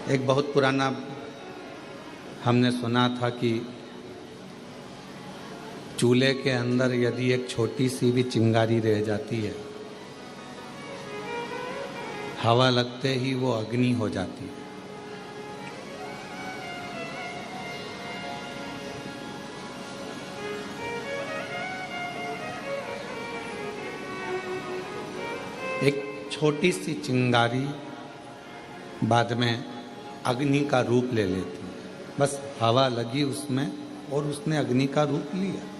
एक बहुत पुराना हमने सुना था कि चूल्हे के अंदर यदि एक छोटी सी भी चिंगारी रह जाती है, हवा लगते ही वो अग्नि हो जाती है। एक छोटी सी चिंगारी बाद में अग्नि का रूप ले लेती है। बस हवा लगी उसमें और उसने अग्नि का रूप लिया।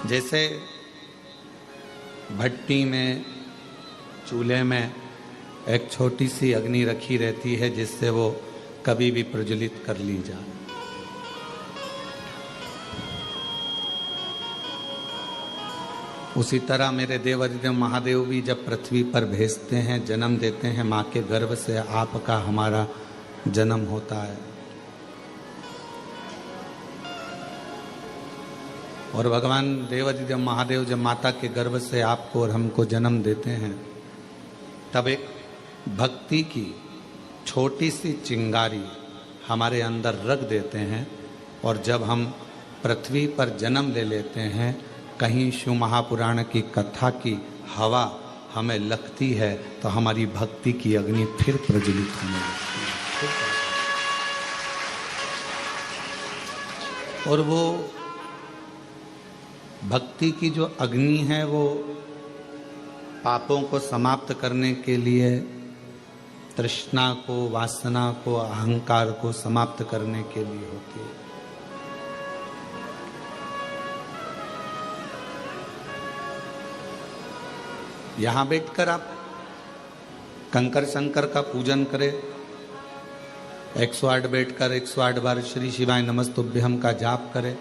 जैसे भट्टी में, चूल्हे में एक छोटी सी अग्नि रखी रहती है जिससे वो कभी भी प्रज्वलित कर ली जाए। उसी तरह मेरे देवाधिदेव महादेव भी जब पृथ्वी पर भेजते हैं, जन्म देते हैं, माँ के गर्भ से आपका हमारा जन्म होता है। और भगवान देवाधिदेव महादेव जब माता के गर्भ से आपको और हमको जन्म देते हैं, तब एक भक्ति की छोटी सी चिंगारी हमारे अंदर रख देते हैं। और जब हम पृथ्वी पर जन्म ले लेते हैं, कहीं शिव महापुराण की कथा की हवा हमें लगती है तो हमारी भक्ति की अग्नि फिर प्रज्वलित होने लगती है। और वो भक्ति की जो अग्नि है वो पापों को समाप्त करने के लिए, तृष्णा को, वासना को, अहंकार को समाप्त करने के लिए होती है। यहाँ बैठकर आप कंकर शंकर का पूजन करें, 108 बैठकर 108 बार श्री शिवाय नमस्तुभ्यम का जाप करें।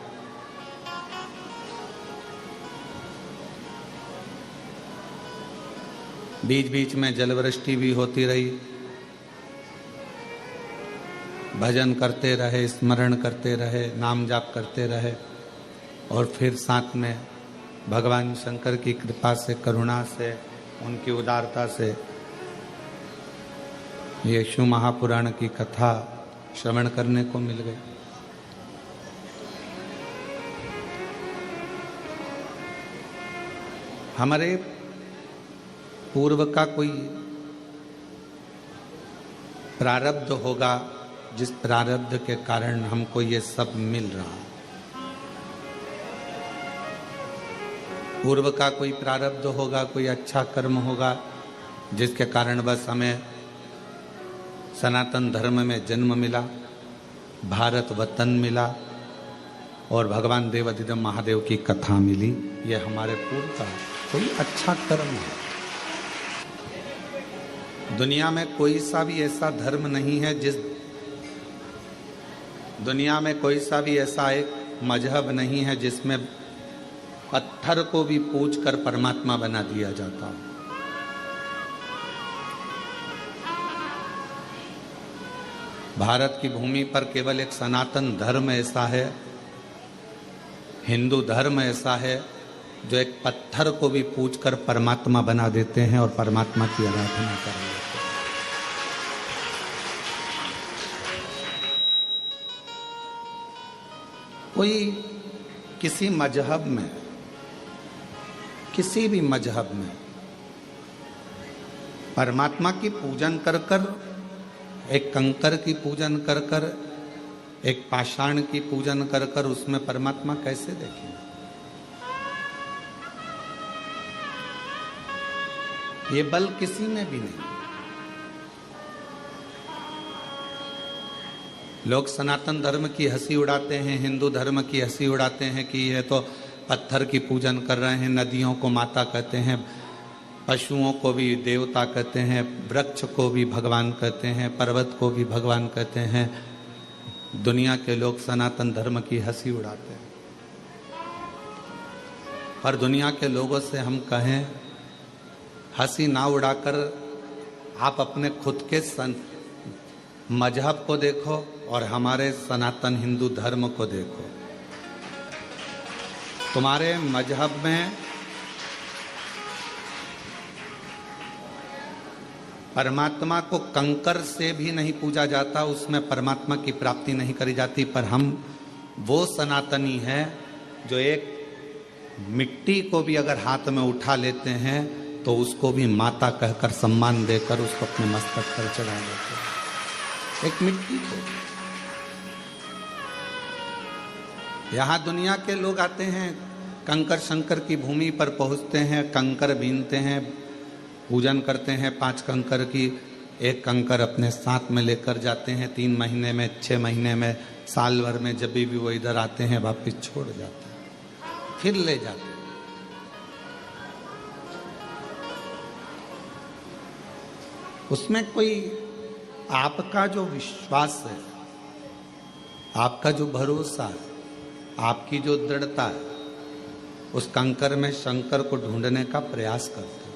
बीच बीच में जलवृष्टि भी होती रही, भजन करते रहे, स्मरण करते रहे, नाम जाप करते रहे। और फिर साथ में भगवान शंकर की कृपा से, करुणा से, उनकी उदारता से ये शिव महापुराण की कथा श्रवण करने को मिल गई। हमारे पूर्व का कोई प्रारब्ध होगा जिस प्रारब्ध के कारण हमको ये सब मिल रहा है। पूर्व का कोई प्रारब्ध होगा, कोई अच्छा कर्म होगा जिसके कारण बस हमें सनातन धर्म में जन्म मिला, भारत वतन मिला और भगवान देवाधिदेव महादेव की कथा मिली। ये हमारे पूर्व का कोई अच्छा कर्म है। दुनिया में कोई सा भी ऐसा धर्म नहीं है दुनिया में कोई सा भी ऐसा एक मजहब नहीं है जिसमें पत्थर को भी पूज कर परमात्मा बना दिया जाता। भारत की भूमि पर केवल एक सनातन धर्म ऐसा है, हिंदू धर्म ऐसा है जो एक पत्थर को भी पूज कर परमात्मा बना देते हैं और परमात्मा की आराधना कर रहे हैं। कोई किसी मजहब में, किसी भी मजहब में परमात्मा की पूजन कर कर, एक कंकर की पूजन कर कर, एक पाषाण की पूजन कर कर उसमें परमात्मा कैसे देखें? ये बल किसी में भी नहीं। लोग सनातन धर्म की हंसी उड़ाते हैं, हिंदू धर्म की हंसी उड़ाते हैं कि ये तो पत्थर की पूजन कर रहे हैं, नदियों को माता कहते हैं, पशुओं को भी देवता कहते हैं, वृक्ष को भी भगवान कहते हैं, पर्वत को भी भगवान कहते हैं। दुनिया के लोग सनातन धर्म की हंसी उड़ाते हैं। पर दुनिया के लोगों से हम कहें, हंसी ना उड़ाकर आप अपने खुद के मजहब को देखो और हमारे सनातन हिंदू धर्म को देखो। तुम्हारे मजहब में परमात्मा को कंकर से भी नहीं पूजा जाता, उसमें परमात्मा की प्राप्ति नहीं करी जाती। पर हम वो सनातनी हैं जो एक मिट्टी को भी अगर हाथ में उठा लेते हैं तो उसको भी माता कहकर सम्मान देकर उसको अपने मस्तक पर चढ़ा देते हैं। एक मिट्टी को। यहाँ दुनिया के लोग आते हैं, कंकर शंकर की भूमि पर पहुँचते हैं, कंकर बीनते हैं, पूजन करते हैं 5 कंकर की। एक कंकर अपने साथ में लेकर जाते हैं, 3 महीने में, 6 महीने में, साल भर में, जब भी वो इधर आते हैं वापिस छोड़ जाते हैं, फिर ले जाते हैं। उसमें कोई आपका जो विश्वास है, आपका जो भरोसा है, आपकी जो दृढ़ता है, उस कंकर में शंकर को ढूंढने का प्रयास करते हैं।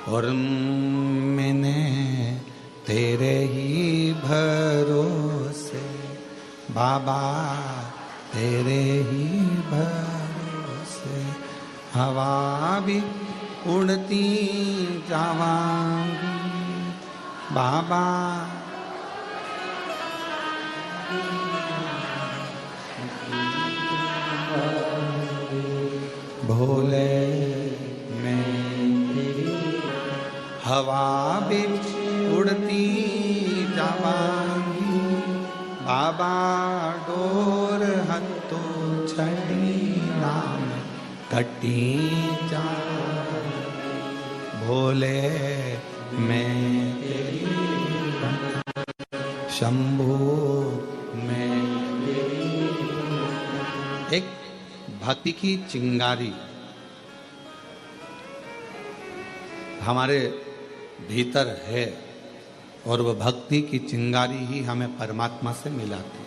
और मैंने तेरे ही भरोसे बाबा, तेरे ही भरोसे हवा भी उड़ती जावांगी बाबा। भोले हवा भी उड़ती जावांगी बाबा, डोर हत्तो छड़ी नाम कटी जा। भोले मैं तेरी शंभू मैं तेरी। एक भक्ति की चिंगारी हमारे भीतर है और वह भक्ति की चिंगारी ही हमें परमात्मा से मिलाती है।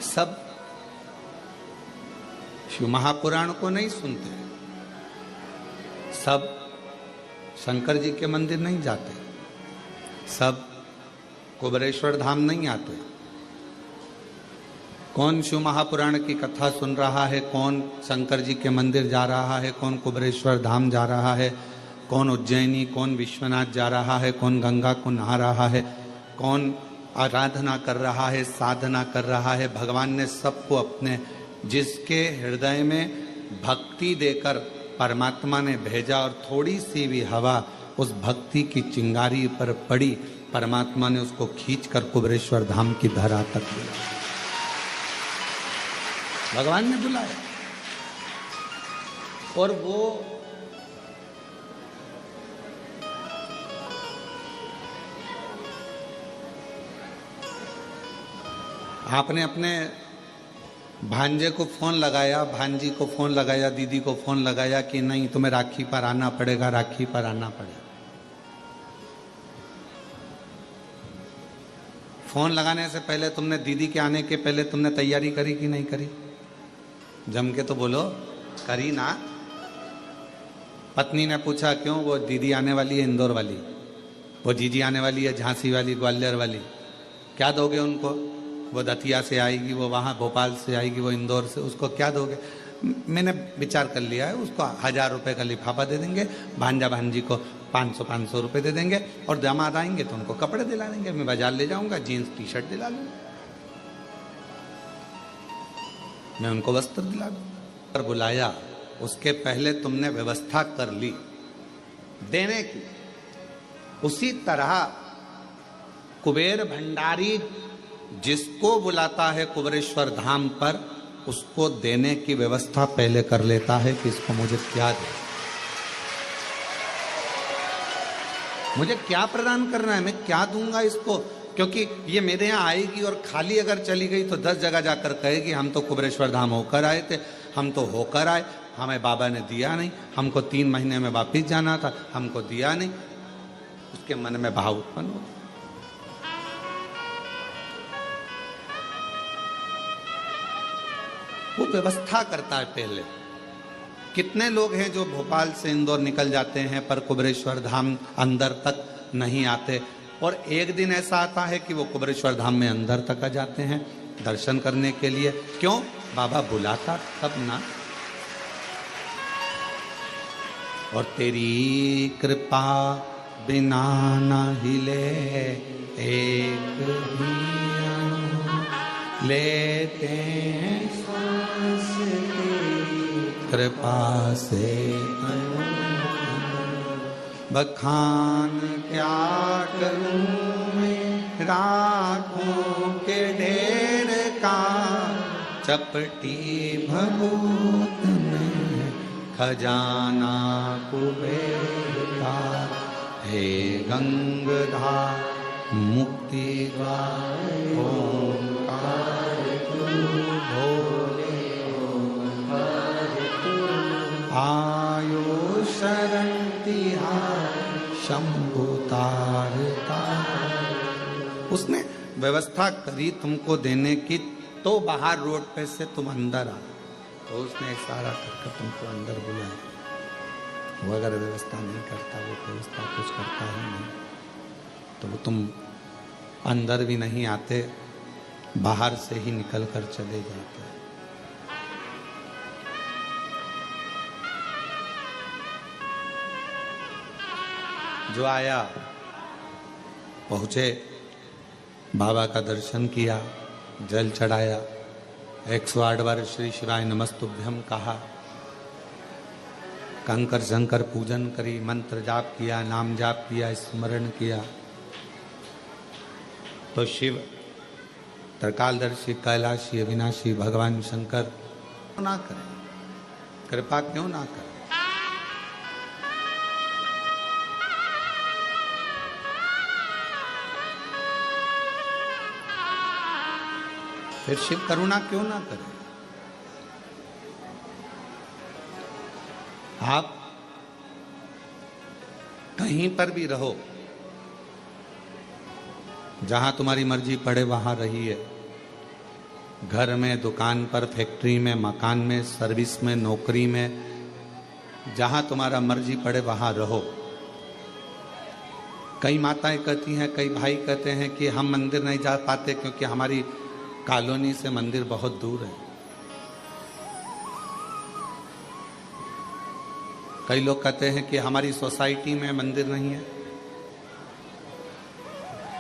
सब शिव महापुराण को नहीं सुनते, सब शंकर जी के मंदिर नहीं जाते, सब कुबेरेश्वर धाम नहीं आते। कौन शिव महापुराण की कथा सुन रहा है, कौन शंकर जी के मंदिर जा रहा है, कौन कुबेरेश्वर धाम जा रहा है, कौन उज्जैनी, कौन विश्वनाथ जा रहा है, कौन गंगा को नहा रहा है, कौन आराधना कर रहा है, साधना कर रहा है। भगवान ने सबको अपने, जिसके हृदय में भक्ति देकर परमात्मा ने भेजा और थोड़ी सी भी हवा उस भक्ति की चिंगारी पर पड़ी, परमात्मा ने उसको खींचकर कुबेरेश्वर धाम की धरा तक बुलाया। भगवान ने बुलाया और वो आपने अपने भांजे को फोन लगाया, भांजी को फोन लगाया, दीदी को फोन लगाया कि नहीं तुम्हें राखी पर आना पड़ेगा, राखी पर आना पड़ेगा। फोन लगाने से पहले तुमने, दीदी के आने के पहले तुमने तैयारी करी कि नहीं करी? जम के तो बोलो, करी ना। पत्नी ने पूछा क्यों? वो दीदी आने वाली है इंदौर वाली, वो जीजी आने वाली है झांसी वाली, ग्वालियर वाली, क्या दोगे उनको? वो दतिया से आएगी, वो वहाँ भोपाल से आएगी, वो इंदौर से, उसको क्या दोगे? मैंने विचार कर लिया है, उसको 1000 रुपये का लिफाफा दे देंगे, भांजा भांजी को 500 रुपये दे देंगे और दामाद आएंगे तो उनको कपड़े दिला देंगे। मैं बाजार ले जाऊंगा, जीन्स टी शर्ट दिला लूंगा, मैं उनको वस्त्र दिला दूंगा। पर बुलाया उसके पहले तुमने व्यवस्था कर ली देने की। उसी तरह कुबेर भंडारी जिसको बुलाता है कुबेरेश्वर धाम पर, उसको देने की व्यवस्था पहले कर लेता है कि इसको मुझे क्या दे, मुझे क्या प्रदान करना है, मैं क्या दूंगा इसको। क्योंकि ये मेरे यहाँ आएगी और खाली अगर चली गई तो 10 जगह जाकर कहेगी हम तो कुबेरेश्वर धाम होकर आए थे, हम तो होकर आए, हमें बाबा ने दिया नहीं, हमको 3 महीने में वापिस जाना था, हमको दिया नहीं। उसके मन में भाव उत्पन्न हो। वो व्यवस्था करता है पहले। कितने लोग हैं जो भोपाल से इंदौर निकल जाते हैं पर कुबेरेश्वर धाम अंदर तक नहीं आते, और एक दिन ऐसा आता है कि वो कुबेरेश्वर धाम में अंदर तक आ जाते हैं, दर्शन करने के लिए। क्यों? बाबा बुलाता तब ना। और तेरी कृपा बिना न हिले एक भी अणु लेते हैं सांस तेरी कृपा से बखान क्या करूं मैं राखों के ढेर का चपटी भभूत में खजाना कुबेर का। हे गंगाधर मुक्ति द्वार ओंकार तू भोले ओंकार तू आयो शरण तिहार शंभु तारता। उसने व्यवस्था करी तुमको देने की, तो बाहर रोड पे से तुम अंदर आ, तो उसने इशारा करके तुमको अंदर बुलाया। वो अगर व्यवस्था नहीं करता, वो व्यवस्था कुछ करता ही नहीं, तो वो तुम अंदर भी नहीं आते, बाहर से ही निकल कर चले जाते। जो आया पहुंचे, बाबा का दर्शन किया, जल चढ़ाया, 108 बार श्री शिवाय नमस्तुभ्यम कहा, कंकर शंकर पूजन करी, मंत्र जाप किया, नाम जाप किया, स्मरण किया। तो शिव त्रिकालदर्शी कैलाशी अविनाशी भगवान शंकर क्यों ना करें, कृपा क्यों ना करें। फिर शिव करुणा क्यों ना करे। आप कहीं पर भी रहो, जहां तुम्हारी मर्जी पड़े वहां रहिए, घर में, दुकान पर, फैक्ट्री में, मकान में, सर्विस में, नौकरी में, जहां तुम्हारा मर्जी पड़े वहां रहो। कई माताएं कहती हैं, कई भाई कहते हैं कि हम मंदिर नहीं जा पाते क्योंकि हमारी कॉलोनी से मंदिर बहुत दूर है। कई लोग कहते हैं कि हमारी सोसाइटी में मंदिर नहीं है।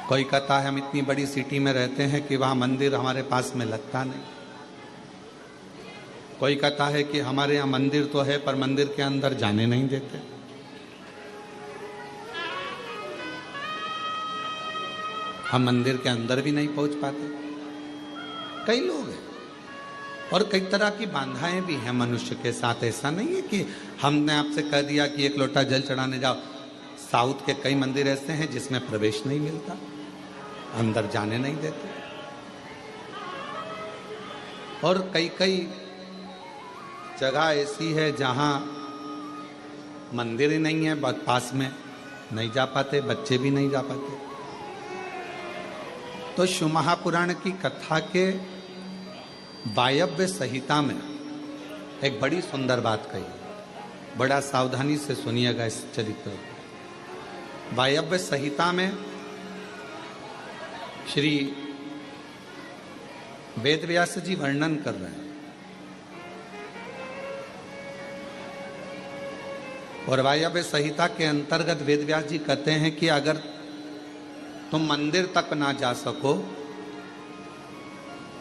कोई कहता है हम इतनी बड़ी सिटी में रहते हैं कि वहां मंदिर हमारे पास में लगता नहीं। कोई कहता है कि हमारे यहाँ मंदिर तो है पर मंदिर के अंदर जाने नहीं देते। हम मंदिर के अंदर भी नहीं पहुंच पाते। कई लोग हैं और कई तरह की बाधाएं भी हैं मनुष्य के साथ। ऐसा नहीं है कि हमने आपसे कह दिया कि एक लोटा जल चढ़ाने जाओ। साउथ के कई मंदिर ऐसे हैं जिसमें प्रवेश नहीं मिलता, अंदर जाने नहीं देते। और कई कई जगह ऐसी है जहां मंदिर ही नहीं है, पास में नहीं जा पाते, बच्चे भी नहीं जा पाते। तो शिव महापुराण की कथा के वायव्य संहिता में एक बड़ी सुंदर बात कही, बड़ा सावधानी से सुनिएगा इस चरित्र। वायव्य संहिता में श्री वेदव्यास जी वर्णन कर रहे हैं, और वायव्य संहिता के अंतर्गत वेदव्यास जी कहते हैं कि अगर तुम मंदिर तक ना जा सको,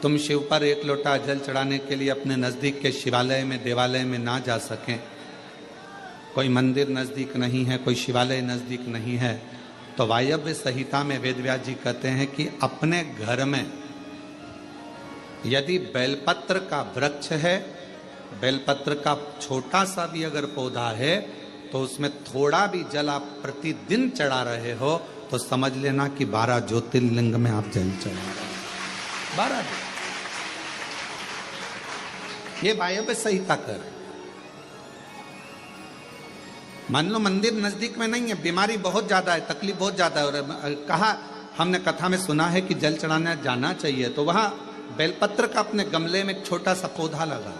तुम शिव पर एक लोटा जल चढ़ाने के लिए अपने नजदीक के शिवालय में, देवालय में ना जा सकें, कोई मंदिर नजदीक नहीं है, कोई शिवालय नजदीक नहीं है, तो वायव्य संहिता में वेदव्यास जी कहते हैं कि अपने घर में यदि बेलपत्र का वृक्ष है, बेलपत्र का छोटा सा भी अगर पौधा है, तो उसमें थोड़ा भी जल आप प्रतिदिन चढ़ा रहे हो तो समझ लेना कि 12 ज्योतिर्लिंग में आप जल चढ़ा रहे हो। 12। ये वायव्य संहिता कर। मान लो मंदिर नजदीक में नहीं है, बीमारी बहुत ज्यादा है, तकलीफ बहुत ज्यादा है, और कहा हमने कथा में सुना है कि जल चढ़ाने जाना चाहिए, तो वहां बेलपत्र का अपने गमले में एक छोटा सा पौधा लगा,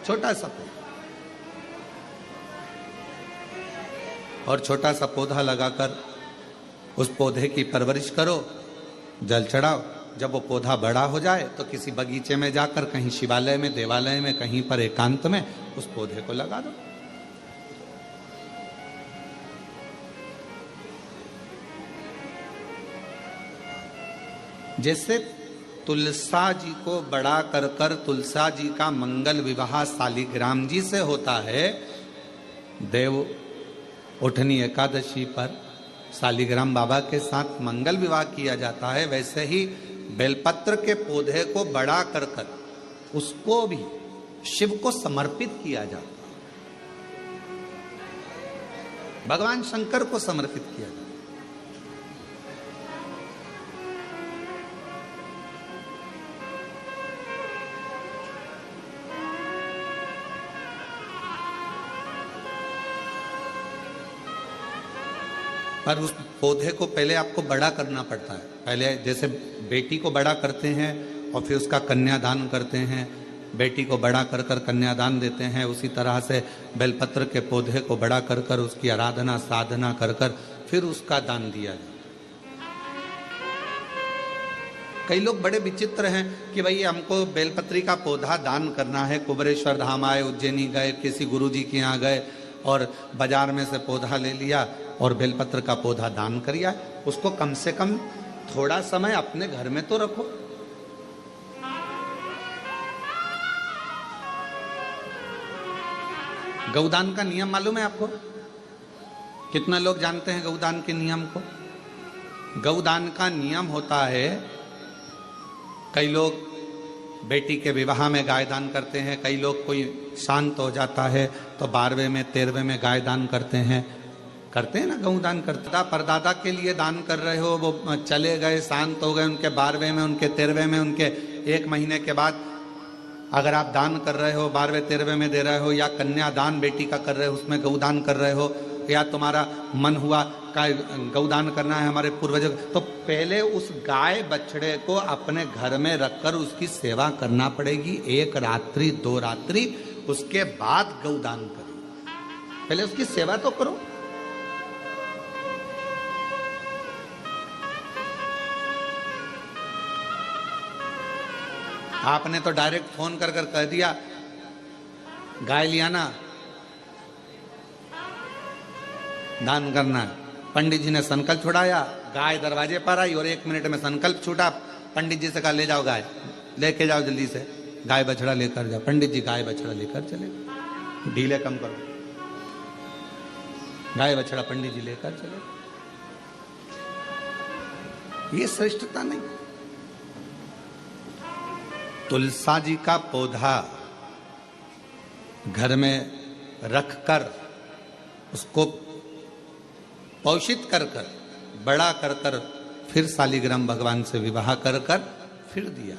छोटा सा पौधा, और छोटा सा पौधा लगाकर उस पौधे की परवरिश करो, जल चढ़ाओ, जब वो पौधा बड़ा हो जाए तो किसी बगीचे में जाकर कहीं शिवालय में, देवालय में, कहीं पर एकांत में उस पौधे को लगा दो। जैसे तुलसा जी को बड़ा कर कर तुलसा जी का मंगल विवाह शालिग्राम जी से होता है, देव उठनी एकादशी पर शालिग्राम बाबा के साथ मंगल विवाह किया जाता है, वैसे ही बेलपत्र के पौधे को बड़ा कर कर उसको भी शिव को समर्पित किया जाता है, भगवान शंकर को समर्पित किया जाता है। पर उस पौधे को पहले आपको बड़ा करना पड़ता है। पहले जैसे बेटी को बड़ा करते हैं और फिर उसका कन्यादान करते हैं, बेटी को बड़ा कर कर कन्यादान देते हैं, उसी तरह से बेलपत्र के पौधे को बड़ा कर कर उसकी आराधना साधना कर कर फिर उसका दान दिया जाए। कई लोग बड़े विचित्र हैं कि भाई हमको बेलपत्री का पौधा दान करना है, कुबरेश्वर धाम आए, उज्जैनी गए, किसी गुरुजी के यहाँ गए और बाजार में से पौधा ले लिया और बेलपत्र का पौधा दान करिया। उसको कम से कम थोड़ा समय अपने घर में तो रखो। गौदान का नियम मालूम है आपको? कितना लोग जानते हैं गौदान के नियम को? गौदान का नियम होता है, कई लोग बेटी के विवाह में गाय दान करते हैं, कई लोग कोई शांत हो जाता है तो 12वें में 13वें में गाय दान करते हैं ना, गौदान करते। परदादा के लिए दान कर रहे हो, वो चले गए, शांत हो गए, उनके 12वें में, उनके 13वें में, उनके 1 महीने के बाद अगर आप दान कर रहे हो, 12वें 13वें में दे रहे हो, या कन्यादान बेटी का कर रहे हो उसमें गौदान कर रहे हो, या तुम्हारा मन हुआ का गौदान करना है हमारे पूर्वजों, तो पहले उस गाय बछड़े को अपने घर में रखकर उसकी सेवा करना पड़ेगी 1 रात्रि 2 रात्रि, उसके बाद गौदान करो। पहले उसकी सेवा तो करो। आपने तो डायरेक्ट फोन कर कर कह दिया गाय लिया ना, दान करना है। पंडित जी ने संकल्प छुड़ाया, गाय दरवाजे पर आई और 1 मिनट में संकल्प छूटा। पंडित जी से कहा ले जाओ गाय, लेके जाओ जल्दी से, गाय बछड़ा लेकर जाओ। पंडित जी गाय बछड़ा लेकर चले, ढीले कम करो, गाय बछड़ा पंडित जी लेकर चले। ये श्रेष्ठता नहीं। तुलसा जी का पौधा घर में रखकर उसको पोषित कर कर बड़ा कर कर फिर शालिग्राम भगवान से विवाह कर कर फिर दिया।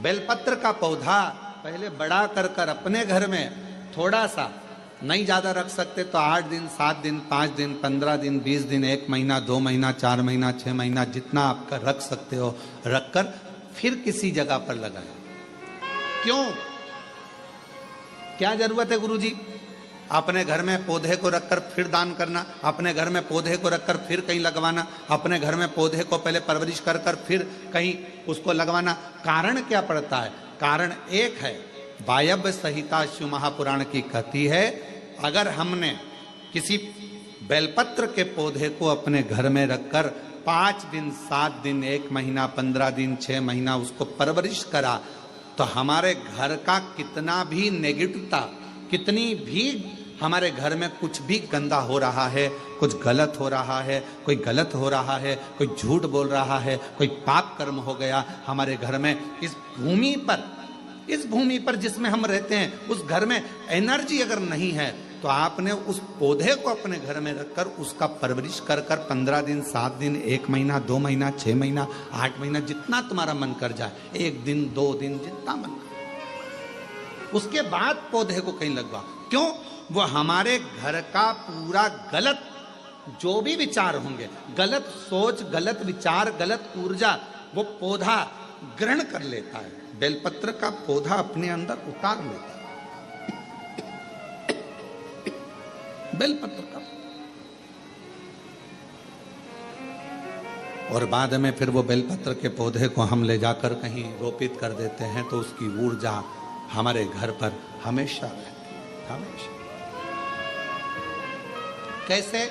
बेलपत्र का पौधा पहले बड़ा कर कर अपने घर में थोड़ा सा, नहीं ज्यादा रख सकते तो 8 दिन 7 दिन 5 दिन 15 दिन 20 दिन 1 महीना 2 महीना 4 महीना 6 महीना जितना आपका रख सकते हो रखकर फिर किसी जगह पर लगाए। क्यों, क्या जरूरत है गुरुजी अपने घर में पौधे को रखकर फिर दान करना, अपने घर में पौधे को रखकर फिर कहीं लगवाना, अपने घर में पौधे को पहले परवरिश कर कर फिर कहीं उसको लगवाना? कारण क्या पड़ता है? कारण एक है, वायव्य संहिता शिव महापुराण की कहती है, अगर हमने किसी बेलपत्र के पौधे को अपने घर में रखकर 5 दिन 7 दिन 1 महीना 15 दिन 6 महीना उसको परवरिश करा तो हमारे घर का कितना भी नेगेटिवता, कितनी भी हमारे घर में कुछ भी गंदा हो रहा है, कुछ गलत हो रहा है, कोई गलत हो रहा है, कोई झूठ बोल रहा है, कोई पाप कर्म हो गया हमारे घर में, इस भूमि पर जिसमें हम रहते हैं उस घर में एनर्जी अगर नहीं है तो आपने उस पौधे को अपने घर में रखकर उसका परवरिश कर कर 15 दिन 7 दिन 1 महीना 2 महीना 6 महीना 8 महीना जितना तुम्हारा मन कर जाए, 1 दिन 2 दिन जितना मन कर, उसके बाद पौधे को कहीं लगवा। क्यों? वो हमारे घर का पूरा गलत जो भी विचार होंगे, गलत सोच, गलत विचार, गलत ऊर्जा वो पौधा ग्रहण कर लेता है। बेलपत्र का पौधा अपने अंदर उतार लेता है। बेलपत्र का और बाद में फिर वो बेलपत्र के पौधे को हम ले जाकर कहीं रोपित कर देते हैं तो उसकी ऊर्जा हमारे घर पर हमेशा रहती है, हमेशा। कैसे?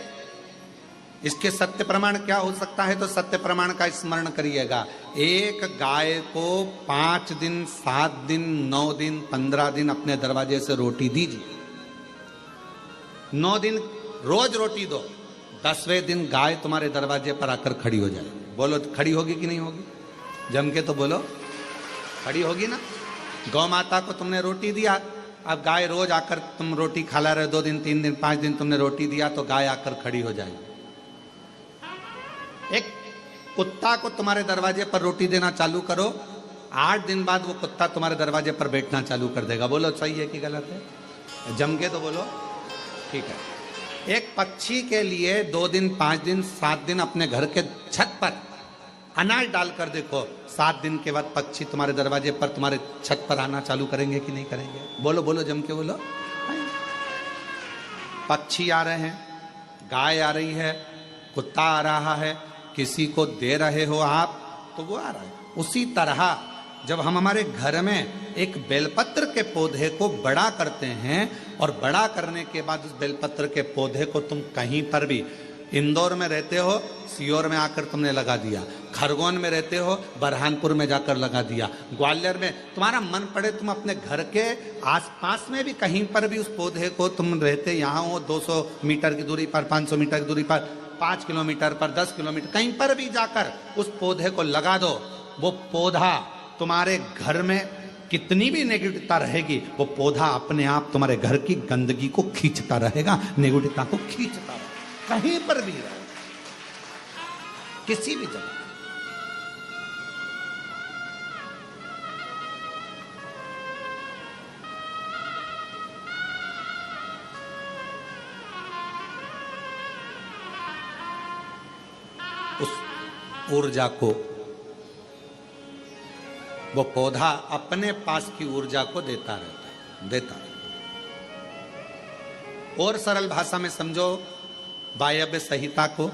इसके सत्य प्रमाण क्या हो सकता है? तो सत्य प्रमाण का स्मरण करिएगा। एक गाय को 5 दिन, 7 दिन, 9 दिन, 15 दिन अपने दरवाजे से रोटी दीजिए। 9 दिन रोज रोटी दो, 10वें दिन गाय तुम्हारे दरवाजे पर आकर खड़ी हो जाएगी। बोलो खड़ी होगी कि नहीं होगी? जम के तो बोलो, खड़ी होगी ना। गौ माता को तुमने रोटी दिया, अब गाय रोज आकर तुम रोटी खा रहे, 2 दिन, 3 दिन, 5 दिन तुमने रोटी दिया तो गाय आकर खड़ी हो जाएगी। एक कुत्ता को तुम्हारे दरवाजे पर रोटी देना चालू करो, 8 दिन बाद वो कुत्ता तुम्हारे दरवाजे पर बैठना चालू कर देगा। बोलो सही है कि गलत है? जम के तो बोलो, ठीक है। एक पक्षी के लिए 2 दिन, 5 दिन, 7 दिन अपने घर के छत पर अनाज डालकर देखो, 7 दिन के बाद पक्षी तुम्हारे दरवाजे पर, तुम्हारे छत पर आना चालू करेंगे कि नहीं करेंगे? बोलो बोलो, जम के बोलो। पक्षी आ रहे हैं, गाय आ रही है, कुत्ता आ रहा है, किसी को दे रहे हो आप तो वो आ रहा है। उसी तरह जब हम हमारे घर में एक बेलपत्र के पौधे को बड़ा करते हैं और बड़ा करने के बाद उस बेलपत्र के पौधे को तुम कहीं पर भी, इंदौर में रहते हो, सीहोर में आकर तुमने लगा दिया, खरगोन में रहते हो, बरहानपुर में जाकर लगा दिया, ग्वालियर में, तुम्हारा मन पड़े तुम अपने घर के आसपास में भी कहीं पर भी उस पौधे को, तुम रहते यहाँ हो 200 मीटर की दूरी पर, 500 मीटर की दूरी पर, 5 किलोमीटर पर, 10 किलोमीटर, कहीं पर भी जाकर उस पौधे को लगा दो। वो पौधा तुम्हारे घर में कितनी भी नेगेटिवता रहेगी, वो पौधा अपने आप तुम्हारे घर की गंदगी को खींचता रहेगा, नेगेटिवता को खींचता रहेगा, कहीं पर भी रहे, किसी भी जगह। उस ऊर्जा को वो पौधा अपने पास की ऊर्जा को देता रहता है। और सरल भाषा में समझो, वायव्य संहिता को,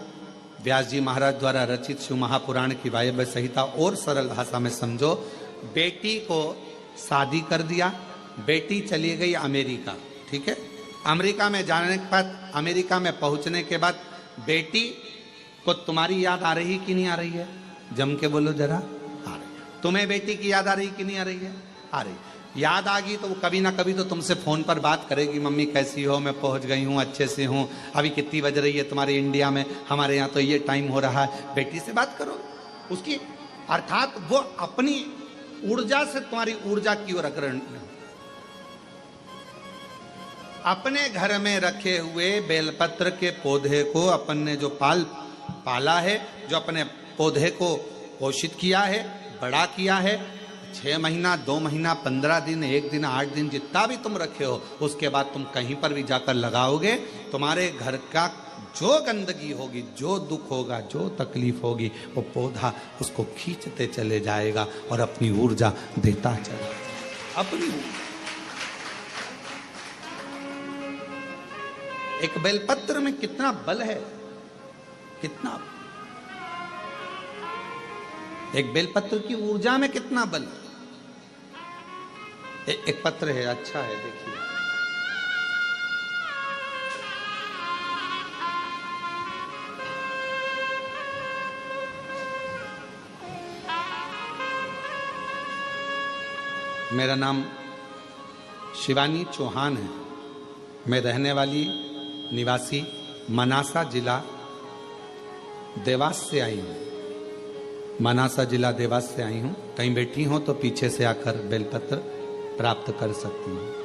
व्यास जी महाराज द्वारा रचित शिव महापुराण की वायव्य संहिता और सरल भाषा में समझो। बेटी को शादी कर दिया, बेटी चली गई अमेरिका, ठीक है। अमेरिका में जाने के बाद, अमेरिका में पहुंचने के बाद बेटी को तुम्हारी याद आ रही कि नहीं आ रही है? जम के बोलो जरा। आ रही। तुम्हें बेटी की याद आ रही कि नहीं आ रही है? आ रही। याद आ गई तो वो कभी ना कभी तो तुमसे फोन पर बात करेगी, मम्मी कैसी हो, मैं पहुंच गई हूँ, अच्छे से हूँ, अभी कितनी बज रही है तुम्हारे इंडिया में, हमारे यहाँ तो ये टाइम हो रहा है। बेटी से बात करो उसकी, अर्थात वो अपनी ऊर्जा से तुम्हारी ऊर्जा की ओर अग्रसर। अपने घर में रखे हुए बेलपत्र के पौधे को अपन ने जो पाला है, जो अपने पौधे को पोषित किया है, बड़ा किया है, 6 महीना, 2 महीना, 15 दिन, 1 दिन, 8 दिन, जितना भी तुम रखे हो, उसके बाद तुम कहीं पर भी जाकर लगाओगे, तुम्हारे घर का जो गंदगी होगी, जो दुख होगा, जो तकलीफ होगी, वो पौधा उसको खींचते चले जाएगा और अपनी ऊर्जा देता चलेगा। अपनी एक बेलपत्र में कितना बल है, कितना, एक बेलपत्र की ऊर्जा में कितना बल है। एक पत्र है, अच्छा है, देखिए। मेरा नाम शिवानी चौहान है। मैं रहने वाली निवासी मनासा जिला देवास से आई हूँ। मनासा जिला देवास से आई हूँ। कहीं बैठी हो तो पीछे से आकर बेलपत्र प्राप्त कर सकती हूँ।